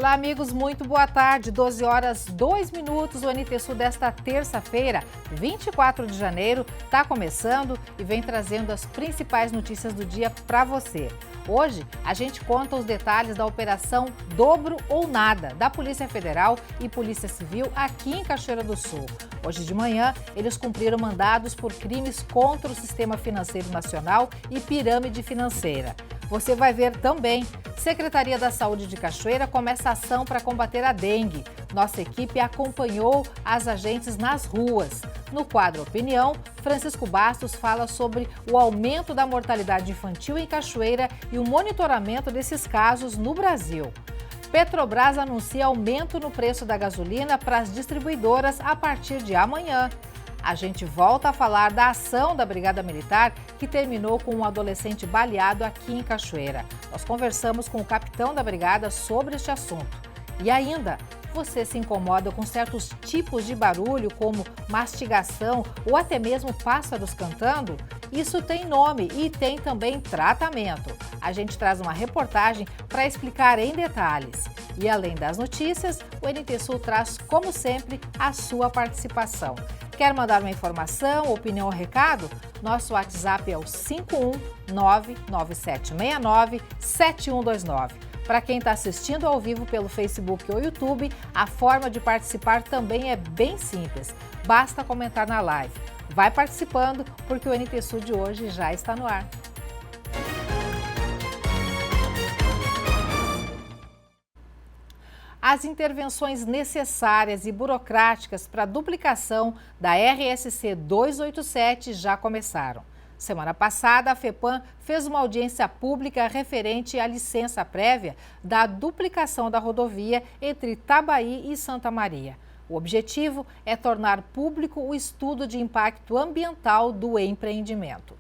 Olá, amigos, muito boa tarde. 12 horas 2 minutos. O NT Sul desta terça-feira, 24 de janeiro, está começando e vem trazendo as principais notícias do dia para você. Hoje, a gente conta os detalhes da Operação Dobro ou Nada, da Polícia Federal e Polícia Civil aqui em Cachoeira do Sul. Hoje de manhã, eles cumpriram mandados por crimes contra o Sistema Financeiro Nacional e pirâmide financeira. Você vai ver também. Secretaria da Saúde de Cachoeira começa a ação para combater a dengue. Nossa equipe acompanhou as agentes nas ruas. No quadro Opinião, Francisco Bastos fala sobre o aumento da mortalidade infantil em Cachoeira e o monitoramento desses casos no Brasil. Petrobras anuncia aumento no preço da gasolina para as distribuidoras a partir de amanhã. A gente volta a falar da ação da Brigada Militar que terminou com um adolescente baleado aqui em Cachoeira. Nós conversamos com o capitão da Brigada sobre este assunto. E ainda, você se incomoda com certos tipos de barulho, como mastigação ou até mesmo pássaros cantando? Isso tem nome e tem também tratamento. A gente traz uma reportagem para explicar em detalhes. E além das notícias, o NT Sul traz, como sempre, a sua participação. Quer mandar uma informação, opinião ou recado? Nosso WhatsApp é o 51997697129. Para quem está assistindo ao vivo pelo Facebook ou YouTube, a forma de participar também é bem simples. Basta comentar na live. Vai participando, porque o NT Sul de hoje já está no ar. As intervenções necessárias e burocráticas para a duplicação da RSC 287 já começaram. Semana passada, a FEPAM fez uma audiência pública referente à licença prévia da duplicação da rodovia entre Itabaí e Santa Maria. O objetivo é tornar público o estudo de impacto ambiental do empreendimento.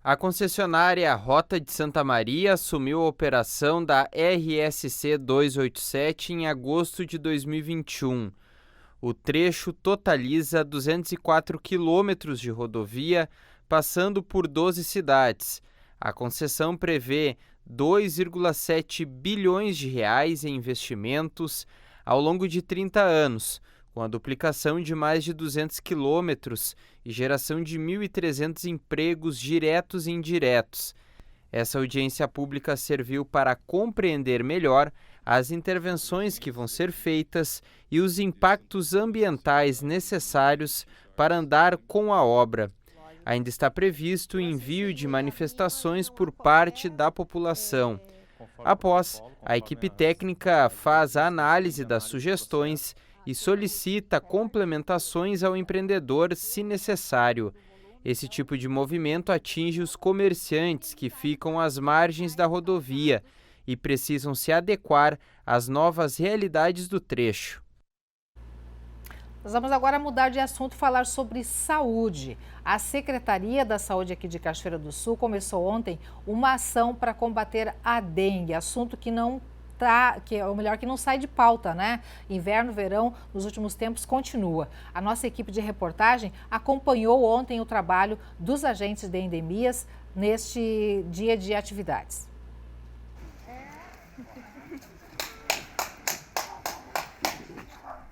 A concessionária Rota de Santa Maria assumiu a operação da RSC 287 em agosto de 2021. O trecho totaliza 204 quilômetros de rodovia, passando por 12 cidades. A concessão prevê 2,7 bilhões de reais em investimentos ao longo de 30 anos, com a duplicação de mais de 200 quilômetros e geração de 1.300 empregos diretos e indiretos. Essa audiência pública serviu para compreender melhor as intervenções que vão ser feitas e os impactos ambientais necessários para andar com a obra. Ainda está previsto o envio de manifestações por parte da população. Após, a equipe técnica faz a análise das sugestões e solicita complementações ao empreendedor se necessário. Esse tipo de movimento atinge os comerciantes que ficam às margens da rodovia e precisam se adequar às novas realidades do trecho. Nós vamos agora mudar de assunto e falar sobre saúde. A Secretaria da Saúde aqui de Cachoeira do Sul começou ontem uma ação para combater a dengue, assunto que não que não sai de pauta, né? Inverno, verão, nos últimos tempos continua. A nossa equipe de reportagem acompanhou ontem o trabalho dos agentes de endemias neste dia de atividades.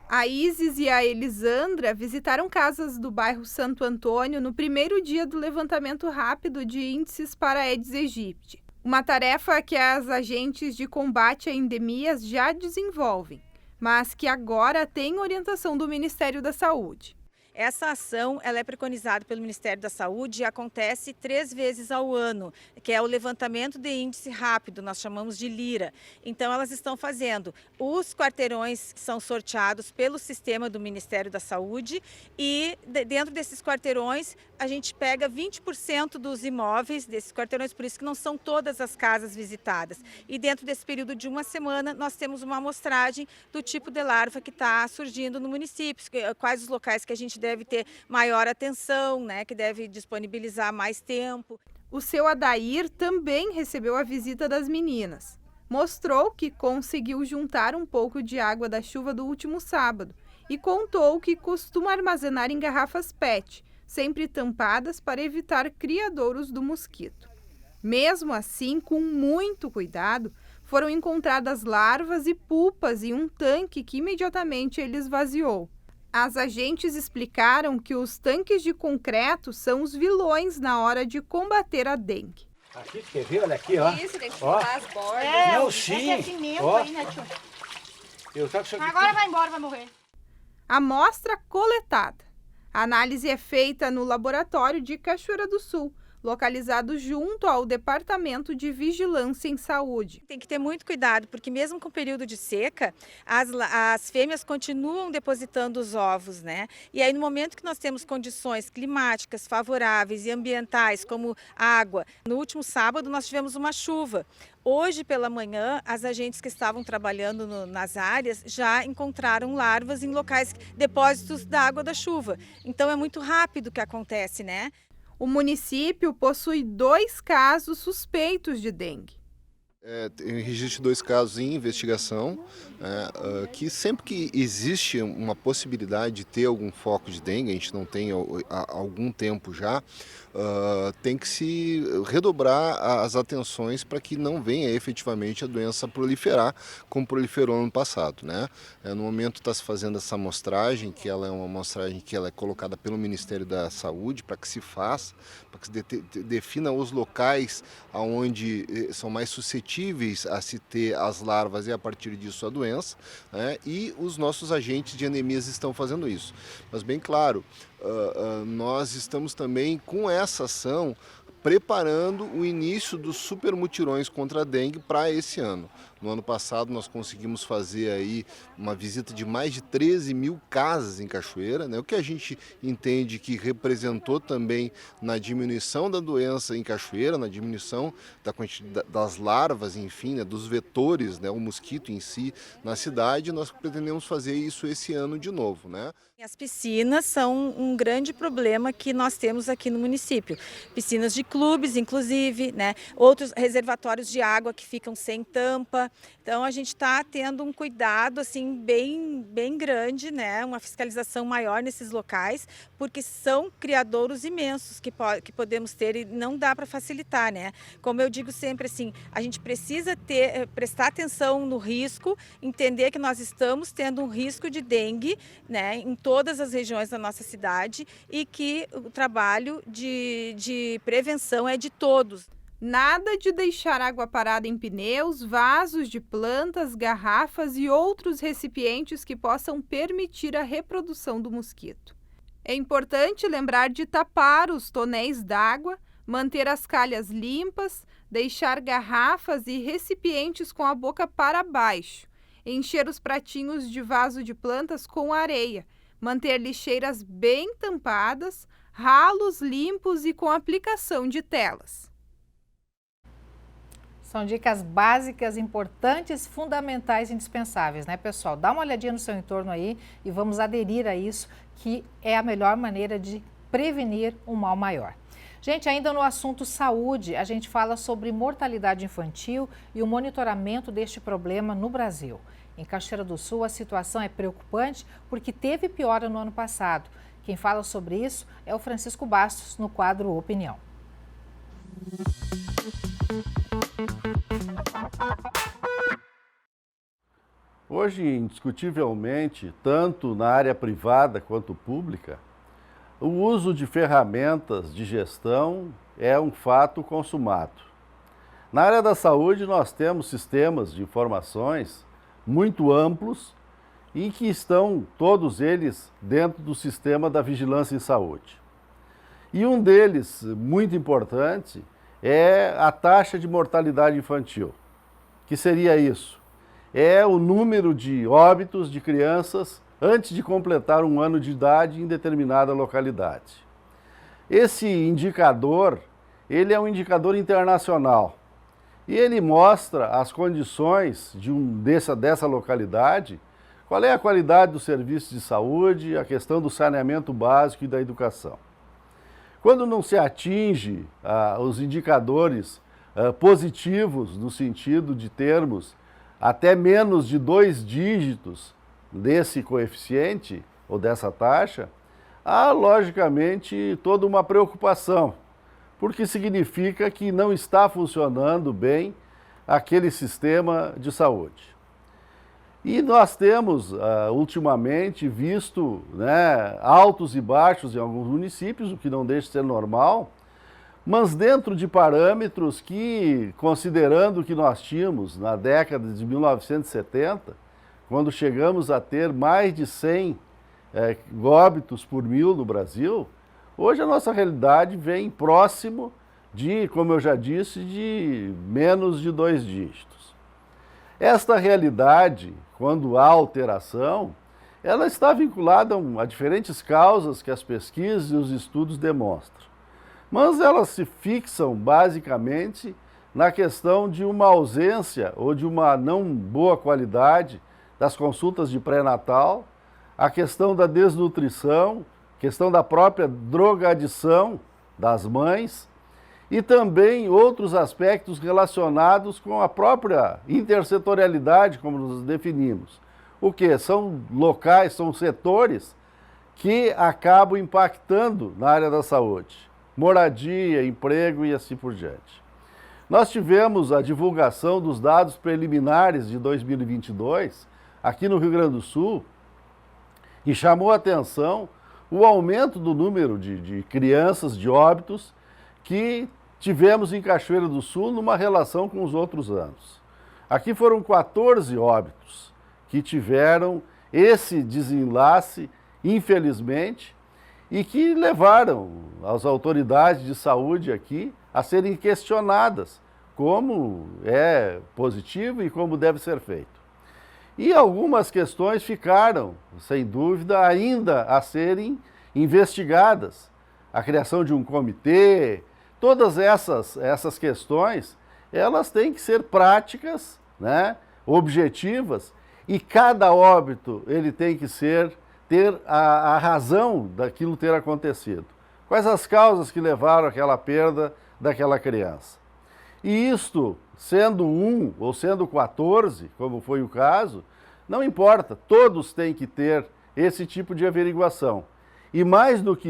A Isis e a Elisandra visitaram casas do bairro Santo Antônio no primeiro dia do levantamento rápido de índices para Aedes aegypti. Uma tarefa que as agentes de combate a endemias já desenvolvem, mas que agora tem orientação do Ministério da Saúde. Essa ação ela é preconizada pelo Ministério da Saúde e acontece 3 vezes ao ano, que é o levantamento de índice rápido, nós chamamos de LIRA. Então elas estão fazendo os quarteirões que são sorteados pelo sistema do Ministério da Saúde e dentro desses quarteirões a gente pega 20% dos imóveis desses quarteirões, por isso que não são todas as casas visitadas. E dentro desse período de uma semana nós temos uma amostragem do tipo de larva que está surgindo no município, quais os locais que a gente deve ter maior atenção, né, que deve disponibilizar mais tempo. O seu Adair também recebeu a visita das meninas. Mostrou que conseguiu juntar um pouco de água da chuva do último sábado e contou que costuma armazenar em garrafas PET, sempre tampadas para evitar criadouros do mosquito. Mesmo assim, com muito cuidado, foram encontradas larvas e pupas em um tanque que imediatamente ele esvaziou. As agentes explicaram que os tanques de concreto são os vilões na hora de combater a dengue. Aqui, quer ver? Olha aqui, ó. Isso, tem que Ó. as bordas. Não, sim. Esse é pimenta Ó. aí, né, tio? Eu tô com isso aqui. Agora vai embora, vai morrer. Amostra coletada. A análise é feita no laboratório de Cachoeira do Sul, localizado junto ao Departamento de Vigilância em Saúde. Tem que ter muito cuidado, porque mesmo com o período de seca, as fêmeas continuam depositando os ovos, né? E aí no momento que nós temos condições climáticas favoráveis e ambientais, como água, no último sábado nós tivemos uma chuva. Hoje pela manhã, as agentes que estavam trabalhando nas áreas já encontraram larvas em locais, depósitos da água da chuva. Então é muito rápido que acontece, né? O município possui 2 casos suspeitos de dengue. Tem registro de 2 casos em investigação, que sempre que existe uma possibilidade de ter algum foco de dengue, a gente não tem há algum tempo já, tem que se redobrar as atenções para que não venha efetivamente a doença proliferar, como proliferou no ano passado, né? No momento está se fazendo essa amostragem, que ela é uma amostragem que ela é colocada pelo Ministério da Saúde para que se faça, para que se defina os locais onde são mais suscetíveis a se ter as larvas e a partir disso a doença, né? E os nossos agentes de endemias estão fazendo isso. Mas bem claro, nós estamos também com essa ação preparando o início dos super mutirões contra a dengue para esse ano. No ano passado nós conseguimos fazer aí uma visita de mais de 13 mil casas em Cachoeira, né? O que a gente entende que representou também na diminuição da doença em Cachoeira, na diminuição da quantidade das larvas, enfim, né? Dos vetores, né? O mosquito em si na cidade. Nós pretendemos fazer isso esse ano de novo, né? As piscinas são um grande problema que nós temos aqui no município. Piscinas de clubes, inclusive, né? Outros reservatórios de água que ficam sem tampa. Então a gente está tendo um cuidado assim bem grande, né? Uma fiscalização maior nesses locais, porque são criadouros imensos que podemos ter e não dá para facilitar, né? Como eu digo sempre assim, a gente precisa prestar atenção no risco, entender que nós estamos tendo um risco de dengue, né? Em todas as regiões da nossa cidade e que o trabalho de prevenção é de todos. Nada de deixar água parada em pneus, vasos de plantas, garrafas e outros recipientes que possam permitir a reprodução do mosquito. É importante lembrar de tapar os tonéis d'água, manter as calhas limpas, deixar garrafas e recipientes com a boca para baixo, encher os pratinhos de vaso de plantas com areia, manter lixeiras bem tampadas, ralos limpos e com aplicação de telas. São dicas básicas, importantes, fundamentais e indispensáveis, né, pessoal? Dá uma olhadinha no seu entorno aí e vamos aderir a isso, que é a melhor maneira de prevenir um mal maior. Gente, ainda no assunto saúde, a gente fala sobre mortalidade infantil e o monitoramento deste problema no Brasil. Em Cachoeira do Sul, a situação é preocupante porque teve piora no ano passado. Quem fala sobre isso é o Francisco Bastos, no quadro Opinião. Hoje, indiscutivelmente, tanto na área privada quanto pública, o uso de ferramentas de gestão é um fato consumado. Na área da saúde, nós temos sistemas de informações muito amplos e que estão todos eles dentro do sistema da vigilância em saúde. E um deles, muito importante, é a taxa de mortalidade infantil. Que seria isso? É o número de óbitos de crianças antes de completar 1 ano de idade em determinada localidade. Esse indicador, ele é um indicador internacional e ele mostra as condições dessa localidade, qual é a qualidade do serviço de saúde, a questão do saneamento básico e da educação. Quando não se atinge os indicadores positivos, no sentido de termos até menos de 2 dígitos desse coeficiente ou dessa taxa, há logicamente toda uma preocupação, porque significa que não está funcionando bem aquele sistema de saúde. E nós temos, ultimamente, visto, né, altos e baixos em alguns municípios, o que não deixa de ser normal, mas dentro de parâmetros que, considerando o que nós tínhamos na década de 1970, quando chegamos a ter mais de 100 óbitos por 1000 no Brasil, hoje a nossa realidade vem próximo de, como eu já disse, de menos de 2 dígitos. Esta realidade, quando há alteração, ela está vinculada a diferentes causas que as pesquisas e os estudos demonstram. Mas elas se fixam basicamente na questão de uma ausência ou de uma não boa qualidade das consultas de pré-natal, a questão da desnutrição, questão da própria drogadição das mães e também outros aspectos relacionados com a própria intersetorialidade, como nos definimos. O que? São locais, são setores que acabam impactando na área da saúde. Moradia, emprego e assim por diante. Nós tivemos a divulgação dos dados preliminares de 2022 aqui no Rio Grande do Sul e chamou a atenção o aumento do número de crianças de óbitos que tivemos em Cachoeira do Sul numa relação com os outros anos. Aqui foram 14 óbitos que tiveram esse desenlace, infelizmente, e que levaram as autoridades de saúde aqui a serem questionadas como é positivo e como deve ser feito. E algumas questões ficaram, sem dúvida, ainda a serem investigadas. A criação de um comitê, todas essas questões, elas têm que ser práticas, né, objetivas, e cada óbito ele tem que ter a razão daquilo ter acontecido. Quais as causas que levaram àquela perda daquela criança? E isto, sendo 1 ou sendo 14, como foi o caso, não importa, todos têm que ter esse tipo de averiguação. E mais do que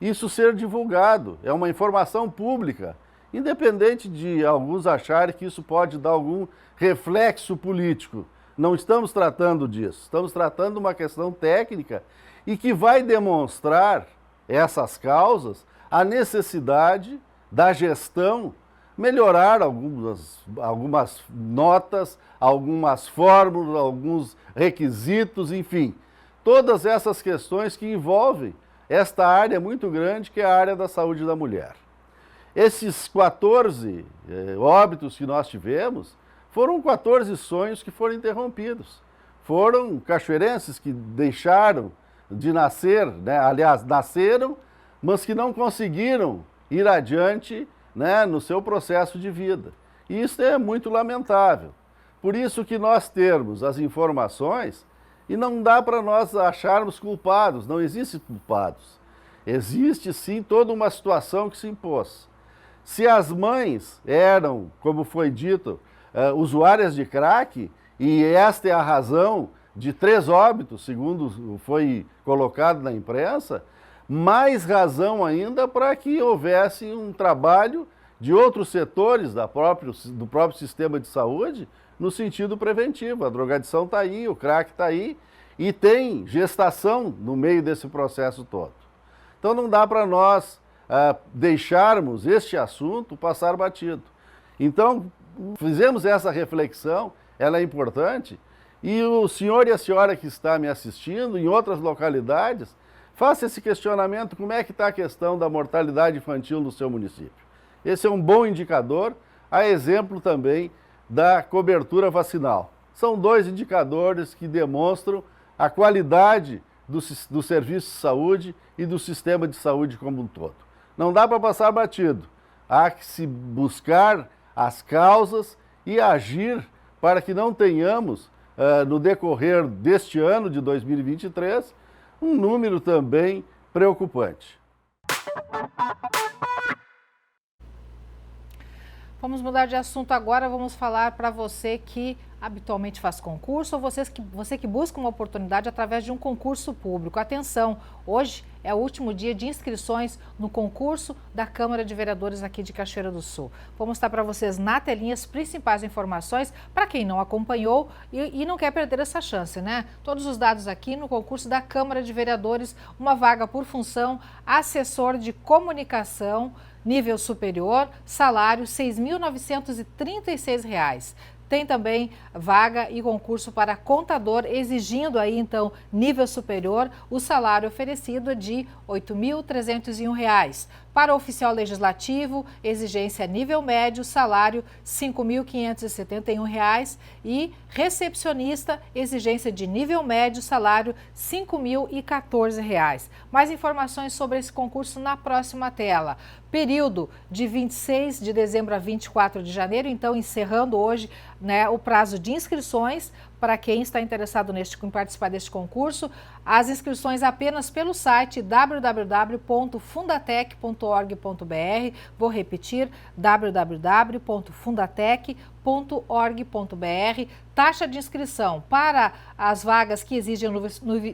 isso ser divulgado, é uma informação pública, independente de alguns acharem que isso pode dar algum reflexo político. Não estamos tratando disso, estamos tratando de uma questão técnica e que vai demonstrar essas causas, a necessidade da gestão melhorar algumas notas, algumas fórmulas, alguns requisitos, enfim. Todas essas questões que envolvem esta área muito grande que é a área da saúde da mulher. Esses 14 óbitos que nós tivemos foram 14 sonhos que foram interrompidos. Foram cachoeirenses que deixaram de nascer, né? Aliás, nasceram, mas que não conseguiram ir adiante, né, no seu processo de vida. E isso é muito lamentável. Por isso que nós termos as informações e não dá para nós acharmos culpados, não existem culpados. Existe sim toda uma situação que se impôs. Se as mães eram, como foi dito, usuárias de crack, e esta é a razão de 3 óbitos, segundo foi colocado na imprensa, mais razão ainda para que houvesse um trabalho de outros setores do próprio sistema de saúde no sentido preventivo. A drogadição está aí, o crack está aí e tem gestação no meio desse processo todo. Então não dá para nós deixarmos este assunto passar batido. Então fizemos essa reflexão, ela é importante, e o senhor e a senhora que está me assistindo em outras localidades, faça esse questionamento, como é que está a questão da mortalidade infantil no seu município. Esse é um bom indicador, a exemplo também da cobertura vacinal. São 2 indicadores que demonstram a qualidade do serviço de saúde e do sistema de saúde como um todo. Não dá para passar batido, há que se buscar as causas e agir para que não tenhamos, no decorrer deste ano de 2023, um número também preocupante. Vamos mudar de assunto agora, vamos falar para você que habitualmente faz concurso ou você que busca uma oportunidade através de um concurso público. Atenção, hoje é o último dia de inscrições no concurso da Câmara de Vereadores aqui de Cachoeira do Sul. Vou mostrar para vocês na telinha as principais informações para quem não acompanhou e não quer perder essa chance, né? Todos os dados aqui no concurso da Câmara de Vereadores, uma vaga por função, assessor de comunicação, nível superior, salário R$ 6.936. Tem também vaga e concurso para contador, exigindo aí, então, nível superior. O salário oferecido é de R$ 8.301. Para oficial legislativo, exigência nível médio, salário R$ 5.571. E recepcionista, exigência de nível médio, salário R$ 5.014. Mais informações sobre esse concurso na próxima tela. Período de 26 de dezembro a 24 de janeiro, então encerrando hoje, né, o prazo de inscrições para quem está interessado em participar deste concurso. As inscrições apenas pelo site www.fundatec.org.br. Vou repetir, www.fundatec.org.br. Taxa de inscrição para as vagas que exigem no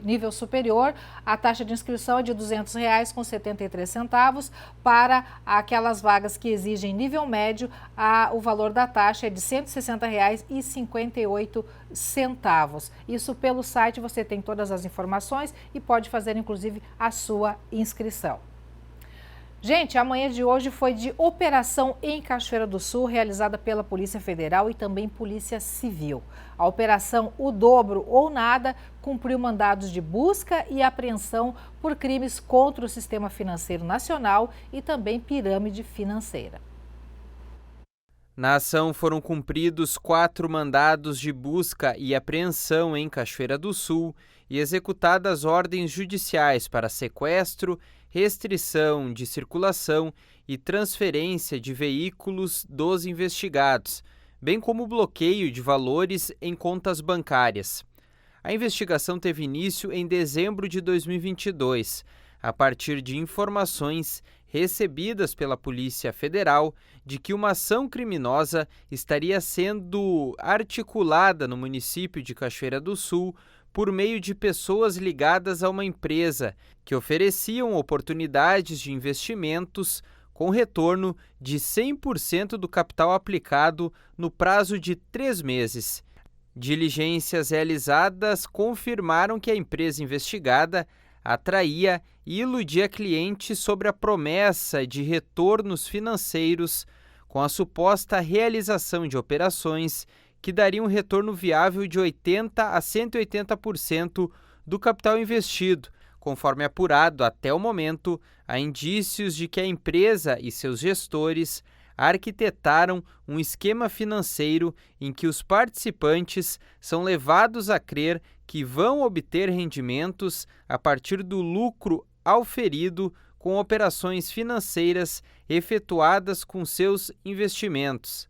nível superior, a taxa de inscrição é de R$ 200,73. Para aquelas vagas que exigem nível médio, o valor da taxa é de R$ 160,58. Isso pelo site, você tem todas as informações e pode fazer inclusive a sua inscrição. Gente, a manhã de hoje foi de operação em Cachoeira do Sul, realizada pela Polícia Federal e também Polícia Civil. A operação O Dobro ou Nada cumpriu mandados de busca e apreensão por crimes contra o sistema financeiro nacional e também pirâmide financeira. Na ação foram cumpridos 4 mandados de busca e apreensão em Cachoeira do Sul e executadas ordens judiciais para sequestro, restrição de circulação e transferência de veículos dos investigados, bem como bloqueio de valores em contas bancárias. A investigação teve início em dezembro de 2022, a partir de informações recebidas pela Polícia Federal de que uma ação criminosa estaria sendo articulada no município de Cachoeira do Sul por meio de pessoas ligadas a uma empresa que ofereciam oportunidades de investimentos com retorno de 100% do capital aplicado no prazo de 3 meses. Diligências realizadas confirmaram que a empresa investigada atraía e iludia clientes sobre a promessa de retornos financeiros com a suposta realização de operações que dariam um retorno viável de 80% a 180% do capital investido. Conforme apurado até o momento, há indícios de que a empresa e seus gestores arquitetaram um esquema financeiro em que os participantes são levados a crer que vão obter rendimentos a partir do lucro auferido com operações financeiras efetuadas com seus investimentos.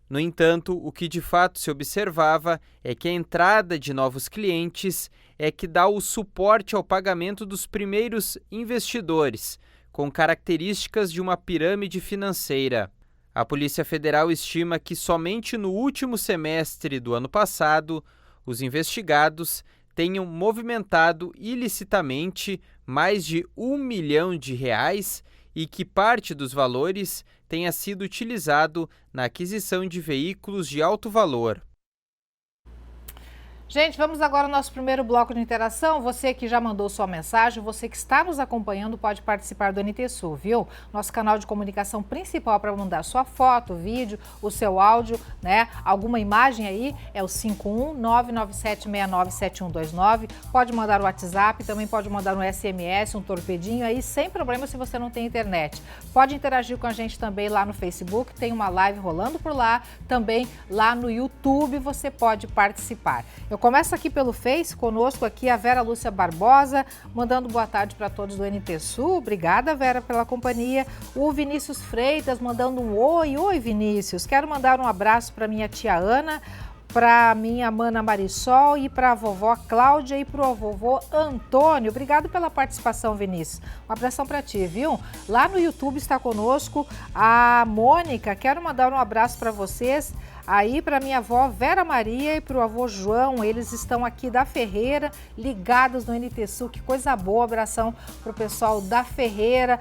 No entanto, o que de fato se observava é que a entrada de novos clientes é que dá o suporte ao pagamento dos primeiros investidores, com características de uma pirâmide financeira. A Polícia Federal estima que somente no último semestre do ano passado, os investigados tenham movimentado ilicitamente mais de R$1 milhão e que parte dos valores tenha sido utilizado na aquisição de veículos de alto valor. Gente, vamos agora ao nosso primeiro bloco de interação. Você que já mandou sua mensagem, você que está nos acompanhando pode participar do NT Sul, viu? Nosso canal de comunicação principal para mandar sua foto, vídeo, o seu áudio, né? Alguma imagem aí é o 51997697129. Pode mandar o WhatsApp, também pode mandar um SMS, um torpedinho aí, sem problema se você não tem internet. Pode interagir com a gente também lá no Facebook, tem uma live rolando por lá, também lá no YouTube você pode participar. Eu começo aqui pelo Face, conosco aqui a Vera Lúcia Barbosa, mandando boa tarde para todos do NT Sul. Obrigada, Vera, pela companhia. O Vinícius Freitas mandando um oi. Oi, Vinícius. Quero mandar um abraço para minha tia Ana, para minha mana Marisol e para a vovó Cláudia e para o vovô Antônio. Obrigado pela participação, Vinícius. Um abração para ti, viu? Lá no YouTube está conosco a Mônica. Quero mandar um abraço para vocês. aí para minha avó Vera Maria e para o avô João, eles estão aqui da Ferreira, ligados no NT Sul, que coisa boa, abração para o pessoal da Ferreira,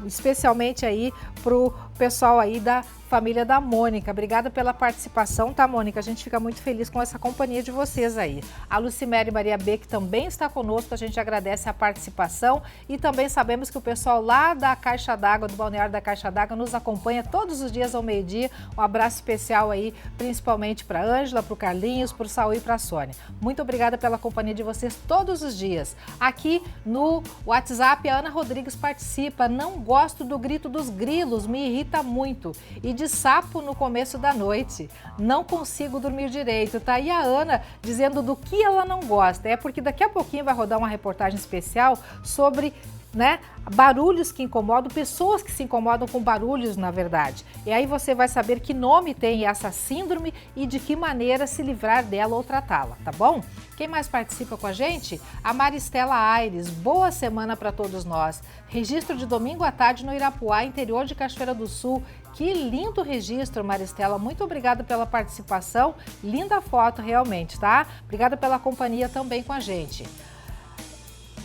especialmente aí para o pessoal aí da família da Mônica. Obrigada pela participação, tá, Mônica? A gente fica muito feliz com essa companhia de vocês aí. A Lucimere Maria B, que também está conosco, a gente agradece a participação e também sabemos que o pessoal lá da Caixa d'Água, do Balneário da Caixa d'Água, nos acompanha todos os dias ao meio-dia. Um abraço especial aí, principalmente para a Ângela, para o Carlinhos, para o Saúl e para a Sônia. Muito obrigada pela companhia de vocês todos os dias. Aqui no WhatsApp, a Ana Rodrigues participa. Não gosto do grito dos grilos, me irrita muito. E de sapo no começo da noite. Não consigo dormir direito. Tá aí a Ana dizendo do que ela não gosta. É porque daqui a pouquinho vai rodar uma reportagem especial sobre, né, barulhos que incomodam, pessoas que se incomodam com barulhos, na verdade. E aí você vai saber que nome tem essa síndrome e de que maneira se livrar dela ou tratá-la, tá bom? Quem mais participa com a gente? A Maristela Aires. Boa semana para todos nós. Registro de domingo à tarde no Irapuá, interior de Cachoeira do Sul. Que lindo registro, Maristela. Muito obrigada pela participação. Linda foto, realmente, tá? Obrigada pela companhia também com a gente.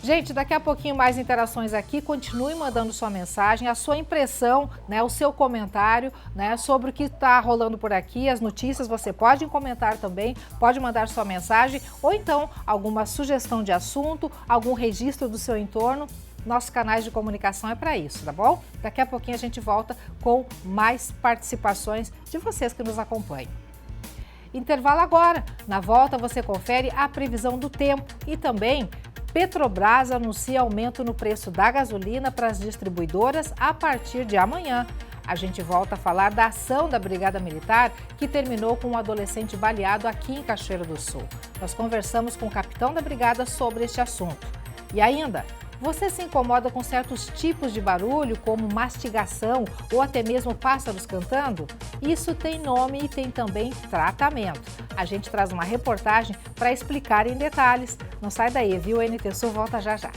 Gente, daqui a pouquinho mais interações aqui, continue mandando sua mensagem, a sua impressão, né, o seu comentário, né, sobre o que está rolando por aqui, as notícias, você pode comentar também, pode mandar sua mensagem, ou então alguma sugestão de assunto, algum registro do seu entorno. Nossos canais de comunicação é para isso, tá bom? Daqui a pouquinho a gente volta com mais participações de vocês que nos acompanham. Intervalo agora. Na volta você confere a previsão do tempo e também Petrobras anuncia aumento no preço da gasolina para as distribuidoras a partir de amanhã. A gente volta a falar da ação da Brigada Militar que terminou com um adolescente baleado aqui em Cachoeira do Sul. Nós conversamos com o capitão da Brigada sobre este assunto. E ainda, você se incomoda com certos tipos de barulho, como mastigação ou até mesmo pássaros cantando? Isso tem nome e tem também tratamento. A gente traz uma reportagem para explicar em detalhes. Não sai daí, viu? O NT Sul volta já já.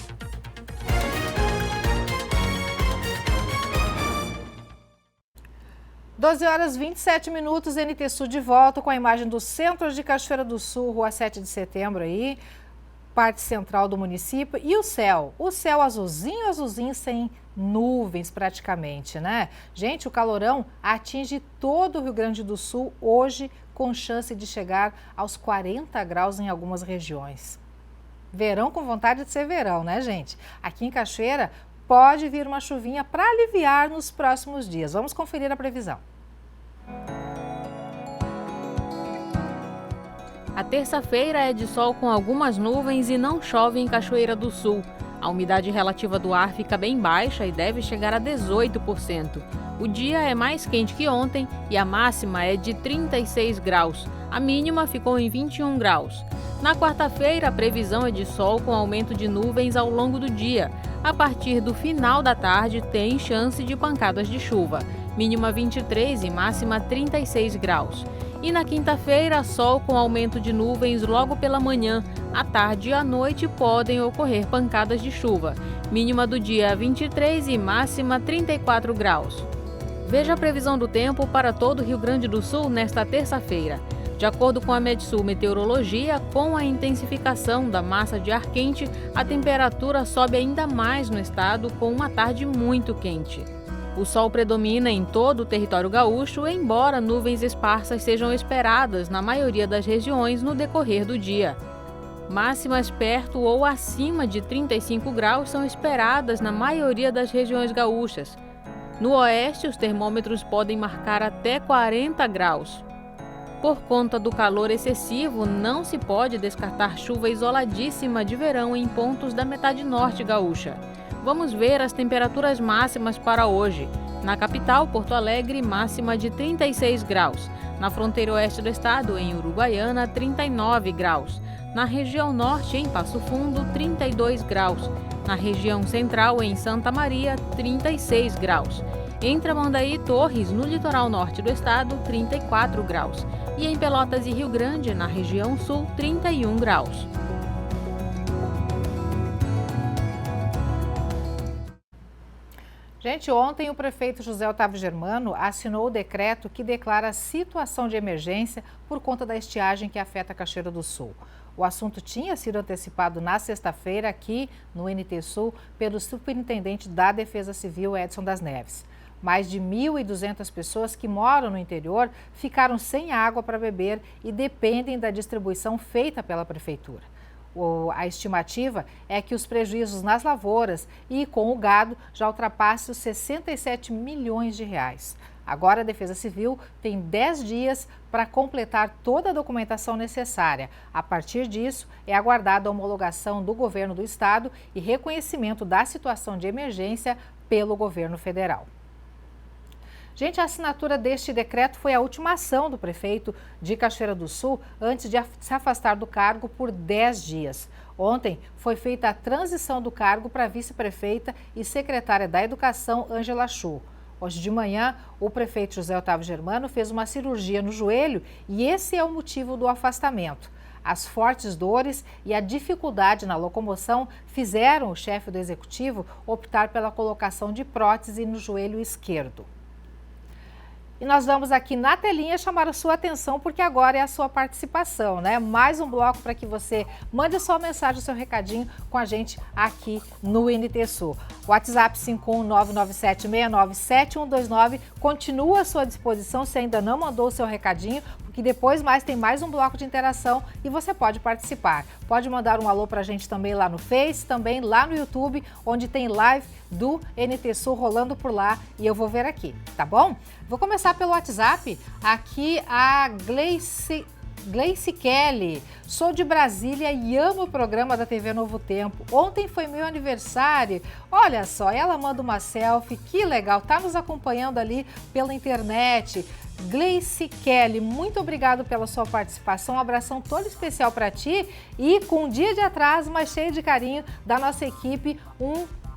Doze horas 27 minutos, NT Sul de volta com a imagem do centro de Cachoeira do Sul, Rua 7 de Setembro aí. Parte central do município e o céu azulzinho, azulzinho, sem nuvens praticamente, né? Gente, o calorão atinge todo o Rio Grande do Sul hoje, com chance de chegar aos 40 graus em algumas regiões. Verão com vontade de ser verão, né, gente? Aqui em Cachoeira pode vir uma chuvinha para aliviar nos próximos dias. Vamos conferir a previsão. A terça-feira é de sol com algumas nuvens e não chove em Cachoeira do Sul. A umidade relativa do ar fica bem baixa e deve chegar a 18%. O dia é mais quente que ontem e a máxima é de 36 graus. A mínima ficou em 21 graus. Na quarta-feira, a previsão é de sol com aumento de nuvens ao longo do dia. A partir do final da tarde, tem chance de pancadas de chuva. Mínima 23 e máxima 36 graus. E na quinta-feira, sol com aumento de nuvens logo pela manhã. À tarde e à noite podem ocorrer pancadas de chuva. Mínima do dia 23 e máxima 34 graus. Veja a previsão do tempo para todo o Rio Grande do Sul nesta terça-feira. De acordo com a Metsul Meteorologia, com a intensificação da massa de ar quente, a temperatura sobe ainda mais no estado com uma tarde muito quente. O sol predomina em todo o território gaúcho, embora nuvens esparsas sejam esperadas na maioria das regiões no decorrer do dia. Máximas perto ou acima de 35 graus são esperadas na maioria das regiões gaúchas. No oeste, os termômetros podem marcar até 40 graus. Por conta do calor excessivo, não se pode descartar chuva isoladíssima de verão em pontos da metade norte gaúcha. Vamos ver as temperaturas máximas para hoje. Na capital, Porto Alegre, máxima de 36 graus. Na fronteira oeste do estado, em Uruguaiana, 39 graus. Na região norte, em Passo Fundo, 32 graus. Na região central, em Santa Maria, 36 graus. Em Tramandaí e Torres, no litoral norte do estado, 34 graus. E em Pelotas e Rio Grande, na região sul, 31 graus. Gente, ontem o prefeito José Otávio Germano assinou o decreto que declara situação de emergência por conta da estiagem que afeta a Cachoeira do Sul. O assunto tinha sido antecipado na sexta-feira aqui no NT Sul pelo superintendente da Defesa Civil, Edson das Neves. Mais de 1.200 pessoas que moram no interior ficaram sem água para beber e dependem da distribuição feita pela prefeitura. A estimativa é que os prejuízos nas lavouras e com o gado já ultrapassem os 67 milhões de reais. Agora a Defesa Civil tem 10 dias para completar toda a documentação necessária. A partir disso, é aguardada a homologação do governo do estado e reconhecimento da situação de emergência pelo governo federal. Gente, a assinatura deste decreto foi a última ação do prefeito de Cachoeira do Sul antes de se afastar do cargo por 10 dias. Ontem foi feita a transição do cargo para a vice-prefeita e secretária da Educação, Ângela Chu. Hoje de manhã, o prefeito José Otávio Germano fez uma cirurgia no joelho e esse é o motivo do afastamento. As fortes dores e a dificuldade na locomoção fizeram o chefe do executivo optar pela colocação de prótese no joelho esquerdo. E nós vamos aqui na telinha chamar a sua atenção porque agora é a sua participação, né? Mais um bloco para que você mande a sua mensagem, o seu recadinho com a gente aqui no NT Sul. WhatsApp 51997697129 continua à sua disposição se ainda não mandou o seu recadinho, porque depois tem mais um bloco de interação e você pode participar. Pode mandar um alô para a gente também lá no Face, também lá no YouTube, onde tem live do NT Sul rolando por lá e eu vou ver aqui, tá bom? Vou começar pelo WhatsApp, aqui a Gleice Kelly. Sou de Brasília e amo o programa da TV Novo Tempo. Ontem foi meu aniversário. Olha só, ela manda uma selfie, que legal, tá nos acompanhando ali pela internet. Gleice Kelly, muito obrigado pela sua participação, um abração todo especial para ti e com um dia de atraso, mas cheio de carinho da nossa equipe,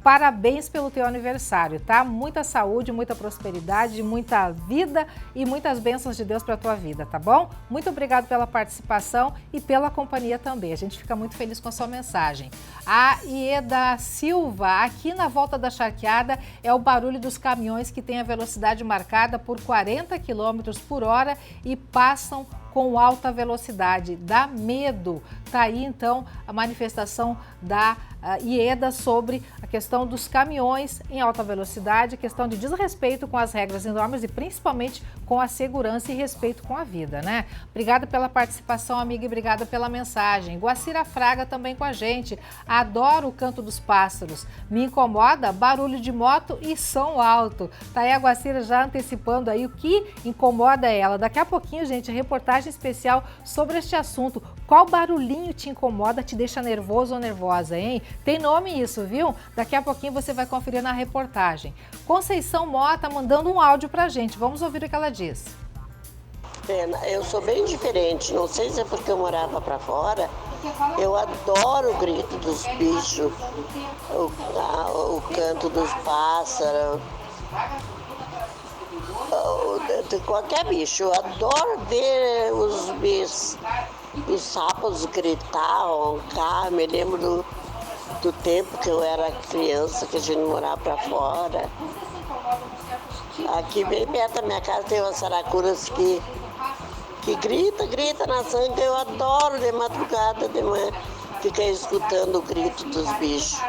parabéns pelo teu aniversário, tá? Muita saúde, muita prosperidade, muita vida e muitas bênçãos de Deus para a tua vida, tá bom? Muito obrigado pela participação e pela companhia também. A gente fica muito feliz com a sua mensagem. A Ieda Silva, aqui na volta da Charqueada, é o barulho dos caminhões que tem a velocidade marcada por 40 km por hora e passam com alta velocidade. Dá medo. Tá aí, então, a manifestação da Ieda sobre a questão dos caminhões em alta velocidade, a questão de desrespeito com as regras e normas e principalmente com a segurança e respeito com a vida, né? Obrigada pela participação, amiga, e obrigada pela mensagem. Guacira Fraga também com a gente. Adoro o canto dos pássaros. Me incomoda barulho de moto e som alto. Tá aí a Guacira já antecipando aí o que incomoda ela. Daqui a pouquinho, gente, reportagem especial sobre este assunto. Qual barulhinho te incomoda, te deixa nervoso ou nervosa, hein? Tem nome isso, viu? Daqui a pouquinho você vai conferir na reportagem. Conceição Mota mandando um áudio pra gente. Vamos ouvir o que ela diz. Pena, eu sou bem diferente, não sei se é porque eu morava pra fora. Eu adoro o grito dos bichos, o canto dos pássaros, de qualquer bicho. Eu adoro ver os bichos, os sapos gritar, roncar. Me lembro do tempo que eu era criança, que a gente morava pra fora. Aqui bem perto da minha casa tem umas saracuras que grita na sangue. Eu adoro de madrugada, de manhã, ficar escutando o grito dos bichos.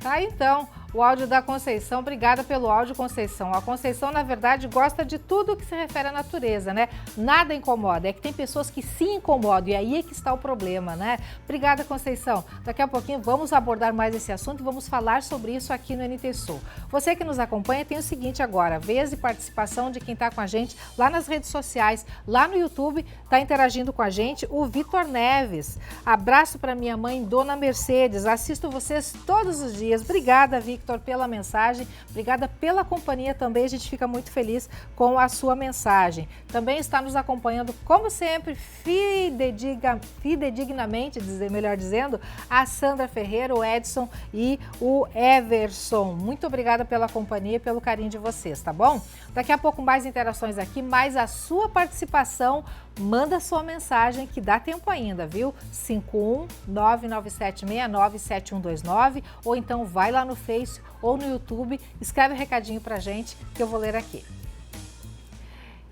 Tá, então, o áudio da Conceição. Obrigada pelo áudio, Conceição. A Conceição, na verdade, gosta de tudo que se refere à natureza, né? Nada incomoda. É que tem pessoas que se incomodam e aí é que está o problema, né? Obrigada, Conceição. Daqui a pouquinho vamos abordar mais esse assunto e vamos falar sobre isso aqui no NT Sul. Você que nos acompanha tem o seguinte agora, vez e participação de quem está com a gente lá nas redes sociais, lá no YouTube, está interagindo com a gente o Vitor Neves. Abraço para minha mãe, Dona Mercedes. Assisto vocês todos os dias. Obrigada, Victor, pela mensagem. Obrigada pela companhia também. A gente fica muito feliz com a sua mensagem. Também está nos acompanhando, como sempre, fidedignamente, melhor dizendo, a Sandra Ferreira, o Edson e o Everson. Muito obrigada pela companhia e pelo carinho de vocês, tá bom? Daqui a pouco mais interações aqui, mais a sua participação Manda sua mensagem que dá tempo ainda, viu? 51997697129 ou então vai lá no Face ou no YouTube, escreve um recadinho pra gente que eu vou ler aqui.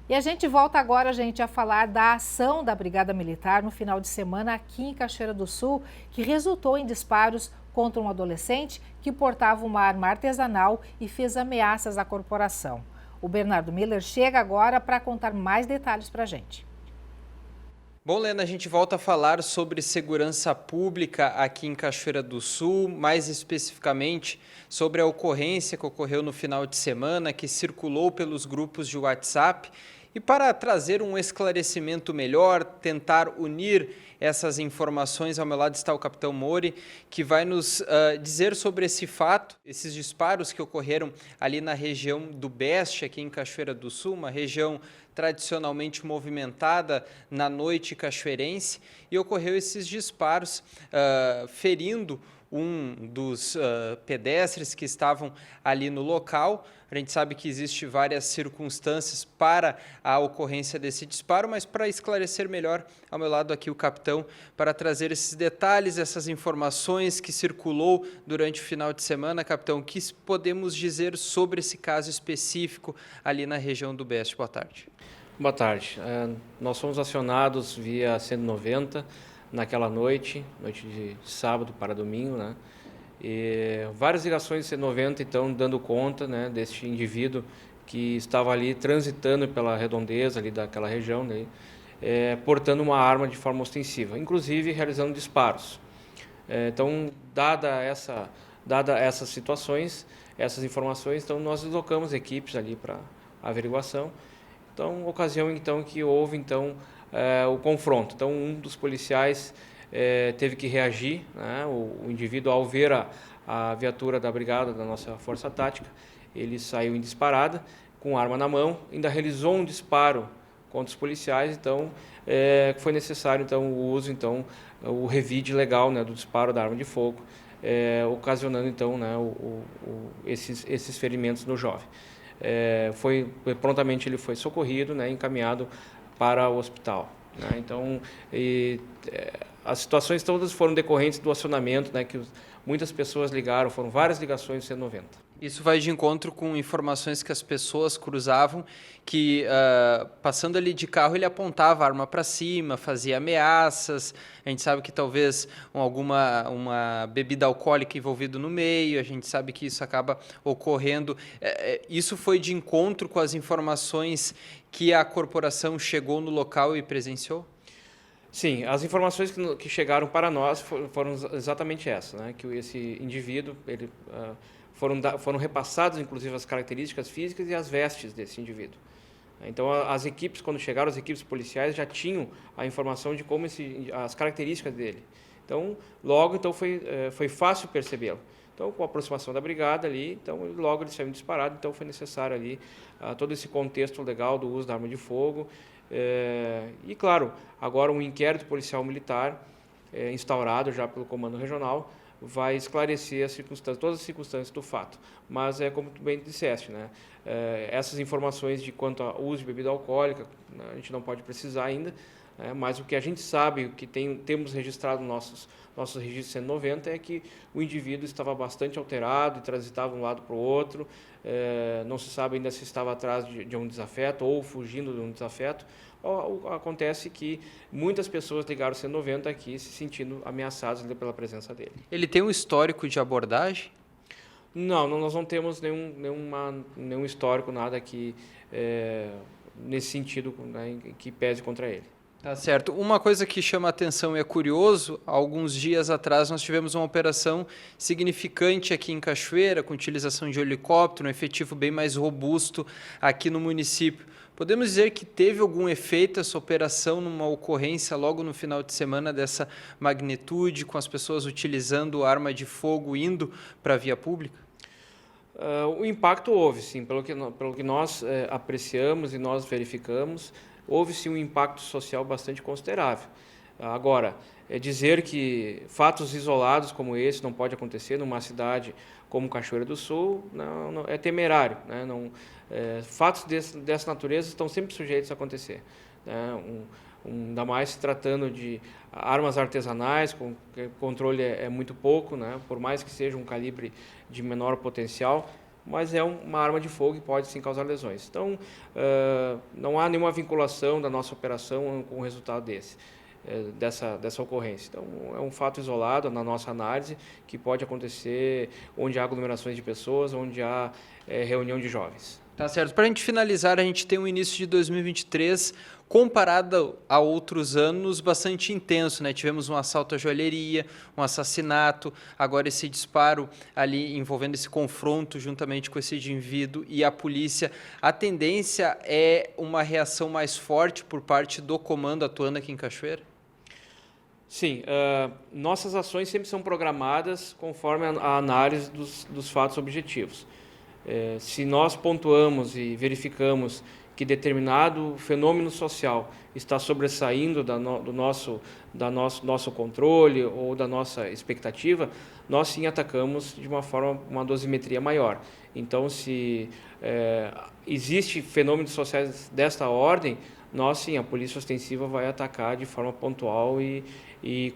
E a gente volta agora, gente, a falar da ação da Brigada Militar no final de semana aqui em Cachoeira do Sul, que resultou em disparos contra um adolescente que portava uma arma artesanal e fez ameaças à corporação. O Bernardo Miller chega agora para contar mais detalhes para a gente. Bom, Lena, a gente volta a falar sobre segurança pública aqui em Cachoeira do Sul, mais especificamente sobre a ocorrência que ocorreu no final de semana, que circulou pelos grupos de WhatsApp. E para trazer um esclarecimento melhor, tentar unir essas informações, ao meu lado está o capitão Mori, que vai nos dizer sobre esse fato, esses disparos que ocorreram ali na região do Beste, aqui em Cachoeira do Sul, uma região tradicionalmente movimentada na noite cachoeirense, e ocorreu esses disparos ferindo um dos pedestres que estavam ali no local. A gente sabe que existem várias circunstâncias para a ocorrência desse disparo, mas para esclarecer melhor, ao meu lado aqui o capitão, para trazer esses detalhes, essas informações que circulou durante o final de semana. Capitão, o que podemos dizer sobre esse caso específico ali na região do Beste? Boa tarde. Boa tarde. Nós fomos acionados via 190 naquela noite de sábado para domingo, né? E várias ligações de 190, então, dando conta, né, deste indivíduo que estava ali transitando pela redondeza ali daquela região, né, portando uma arma de forma ostensiva, inclusive realizando disparos. Então, dada essas situações, essas informações, então nós deslocamos equipes ali para averiguação. Então, ocasião então que houve então o confronto. Então, um dos policiais teve que reagir, né? O indivíduo, ao ver a viatura da brigada, da nossa força tática, ele saiu em disparada, com arma na mão, ainda realizou um disparo contra os policiais, então foi necessário então, o uso, então, o revide legal, né, do disparo da arma de fogo, ocasionando então, né, esses ferimentos no jovem. Prontamente ele foi socorrido, né, encaminhado para o hospital. Né? Então, as situações todas foram decorrentes do acionamento, né, que muitas pessoas ligaram, foram várias ligações do 190. Isso vai de encontro com informações que as pessoas cruzavam, que passando ali de carro ele apontava a arma para cima, fazia ameaças. A gente sabe que talvez uma bebida alcoólica envolvida no meio, a gente sabe que isso acaba ocorrendo. Isso foi de encontro com as informações que a corporação chegou no local e presenciou? Sim, as informações que chegaram para nós foram exatamente essas, né? Que esse indivíduo, foram repassadas, inclusive, as características físicas e as vestes desse indivíduo. Então, as equipes, quando chegaram, as equipes policiais já tinham a informação de como as características dele. Então, logo, então, foi fácil percebê-lo. Então, com a aproximação da brigada ali, então, logo ele saiu disparado, então foi necessário ali todo esse contexto legal do uso da arma de fogo. E, claro, agora um inquérito policial militar instaurado já pelo Comando Regional vai esclarecer todas as circunstâncias do fato. Mas, como tu bem disseste, né, essas informações de quanto ao uso de bebida alcoólica, a gente não pode precisar ainda, mas o que a gente sabe, o que temos registrado nos nossos registros 190 é que o indivíduo estava bastante alterado e transitava de um lado para o outro, não se sabe ainda se estava atrás de um desafeto ou fugindo de um desafeto. Acontece que muitas pessoas ligaram o 190 aqui se sentindo ameaçadas pela presença dele. Ele tem um histórico de abordagem? Não, nós não temos nenhum histórico, nada aqui nesse sentido, né, que pese contra ele. Tá certo. Uma coisa que chama a atenção e é curioso, alguns dias atrás nós tivemos uma operação significante aqui em Cachoeira, com utilização de helicóptero, um efetivo bem mais robusto aqui no município. Podemos dizer que teve algum efeito essa operação numa ocorrência logo no final de semana dessa magnitude, com as pessoas utilizando arma de fogo indo para a via pública? O impacto houve, sim, pelo que nós apreciamos e nós verificamos, houve sim um impacto social bastante considerável. Agora, dizer que fatos isolados como esse não pode acontecer numa cidade como Cachoeira do Sul não é temerário, né? Fatos dessa natureza estão sempre sujeitos a acontecer, né? Ainda mais se tratando de armas artesanais, com que o controle é muito pouco, né? Por mais que seja um calibre de menor potencial, mas é uma arma de fogo e pode sim causar lesões. Então, não há nenhuma vinculação da nossa operação com o resultado dessa ocorrência. Então, é um fato isolado na nossa análise que pode acontecer onde há aglomerações de pessoas, onde há reunião de jovens. Tá certo. Para a gente finalizar, a gente tem um início de 2023 comparado a outros anos bastante intenso, né? Tivemos um assalto à joalheria, um assassinato, agora esse disparo ali envolvendo esse confronto juntamente com esse indivíduo e a polícia. A tendência é uma reação mais forte por parte do comando atuando aqui em Cachoeira? Sim, nossas ações sempre são programadas conforme a análise dos fatos objetivos. Se nós pontuamos e verificamos que determinado fenômeno social está sobressaindo do nosso controle ou da nossa expectativa, nós sim atacamos de uma dosimetria maior. Então, se existe fenômenos sociais desta ordem, nós sim, a polícia ostensiva vai atacar de forma pontual e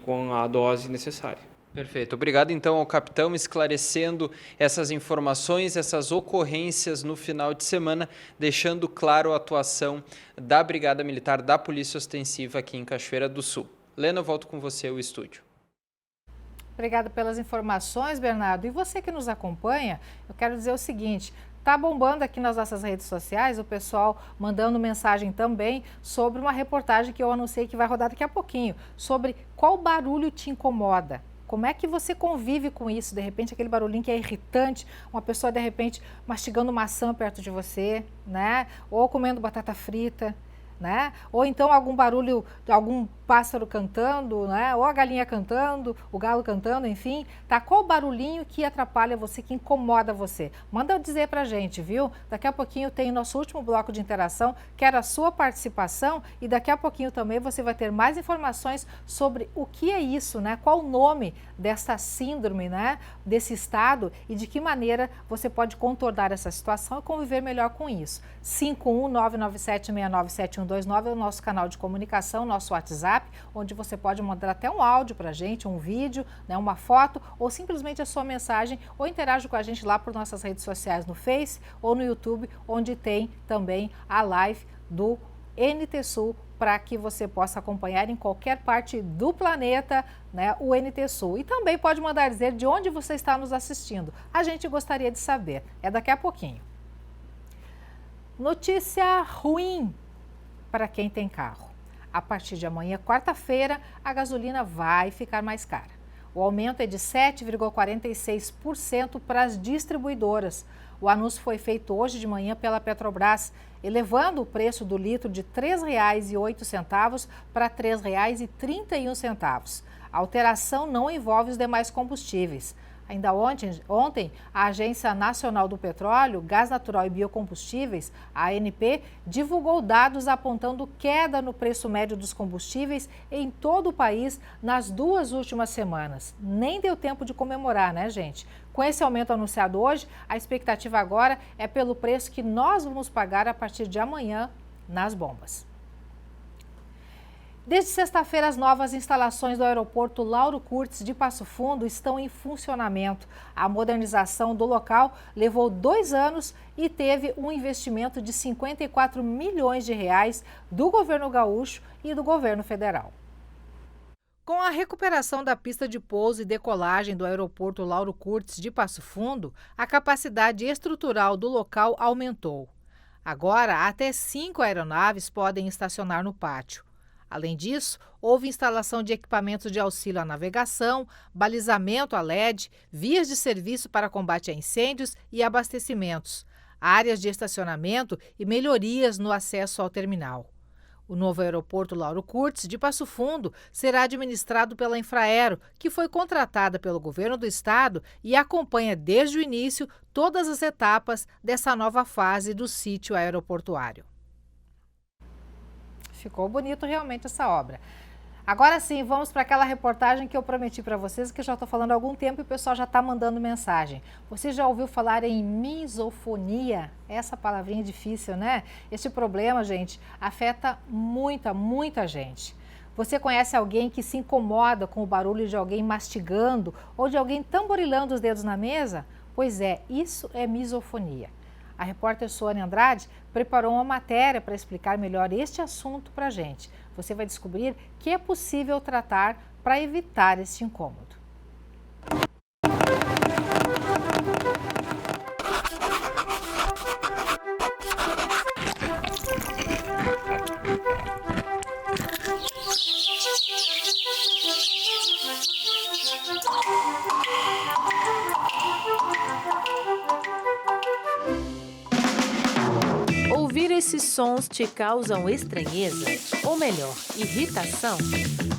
com a dose necessária. Perfeito. Obrigado, então, ao capitão, esclarecendo essas informações, essas ocorrências no final de semana, deixando claro a atuação da Brigada Militar da Polícia Ostensiva aqui em Cachoeira do Sul. Lena, eu volto com você ao estúdio. Obrigada pelas informações, Bernardo. E você que nos acompanha, eu quero dizer o seguinte: tá bombando aqui nas nossas redes sociais, o pessoal mandando mensagem também sobre uma reportagem que eu anunciei que vai rodar daqui a pouquinho, sobre qual barulho te incomoda. Como é que você convive com isso? De repente, aquele barulhinho que é irritante, uma pessoa, de repente, mastigando maçã perto de você, né? Ou comendo batata frita, né? Ou então algum barulho de algum pássaro cantando, né? Ou a galinha cantando, o galo cantando, enfim. Tá? Qual o barulhinho que atrapalha você, que incomoda você? Manda dizer pra gente, viu? Daqui a pouquinho tem o nosso último bloco de interação, quero a sua participação, e daqui a pouquinho também você vai ter mais informações sobre o que é isso, né? Qual o nome desta síndrome, né? Desse estado, e de que maneira você pode contornar essa situação e conviver melhor com isso. 51997697129 é o nosso canal de comunicação, nosso WhatsApp, onde você pode mandar até um áudio para a gente, um vídeo, né, uma foto, ou simplesmente a sua mensagem, ou interage com a gente lá por nossas redes sociais no Face ou no YouTube, onde tem também a live do NT Sul, para que você possa acompanhar em qualquer parte do planeta, né, o NT Sul. E também pode mandar dizer de onde você está nos assistindo. A gente gostaria de saber. É daqui a pouquinho. Notícia ruim para quem tem carro. A partir de amanhã, quarta-feira, a gasolina vai ficar mais cara. O aumento é de 7,46% para as distribuidoras. O anúncio foi feito hoje de manhã pela Petrobras, elevando o preço do litro de R$ 3,08 para R$ 3,31. A alteração não envolve os demais combustíveis. Ainda ontem, a Agência Nacional do Petróleo, Gás Natural e Biocombustíveis, a ANP, divulgou dados apontando queda no preço médio dos combustíveis em todo o país nas 2 últimas semanas. Nem deu tempo de comemorar, né, gente? Com esse aumento anunciado hoje, a expectativa agora é pelo preço que nós vamos pagar a partir de amanhã nas bombas. Desde sexta-feira, as novas instalações do aeroporto Lauro Kurtz de Passo Fundo estão em funcionamento. A modernização do local levou 2 anos e teve um investimento de R$ 54 milhões do governo gaúcho e do governo federal. Com a recuperação da pista de pouso e decolagem do aeroporto Lauro Kurtz de Passo Fundo, a capacidade estrutural do local aumentou. Agora, até 5 aeronaves podem estacionar no pátio. Além disso, houve instalação de equipamentos de auxílio à navegação, balizamento a LED, vias de serviço para combate a incêndios e abastecimentos, áreas de estacionamento e melhorias no acesso ao terminal. O novo aeroporto Lauro Kurtz de Passo Fundo será administrado pela Infraero, que foi contratada pelo governo do estado e acompanha desde o início todas as etapas dessa nova fase do sítio aeroportuário. Ficou bonito realmente essa obra. Agora sim, vamos para aquela reportagem que eu prometi para vocês, que eu já estou falando há algum tempo e o pessoal já está mandando mensagem. Você já ouviu falar em misofonia? Essa palavrinha é difícil, né? Este problema, gente, afeta muita gente. Você conhece alguém que se incomoda com o barulho de alguém mastigando ou de alguém tamborilando os dedos na mesa? Pois é, isso é misofonia. A repórter Sônia Andrade preparou uma matéria para explicar melhor este assunto para a gente. Você vai descobrir que é possível tratar para evitar este incômodo. Ouvir esses sons te causam estranheza, ou melhor, irritação?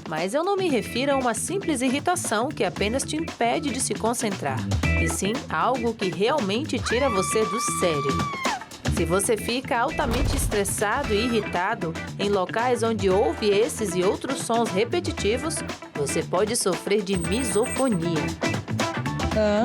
Mas eu não me refiro a uma simples irritação que apenas te impede de se concentrar, e sim algo que realmente tira você do sério. Se você fica altamente estressado e irritado em locais onde ouve esses e outros sons repetitivos, você pode sofrer de misofonia.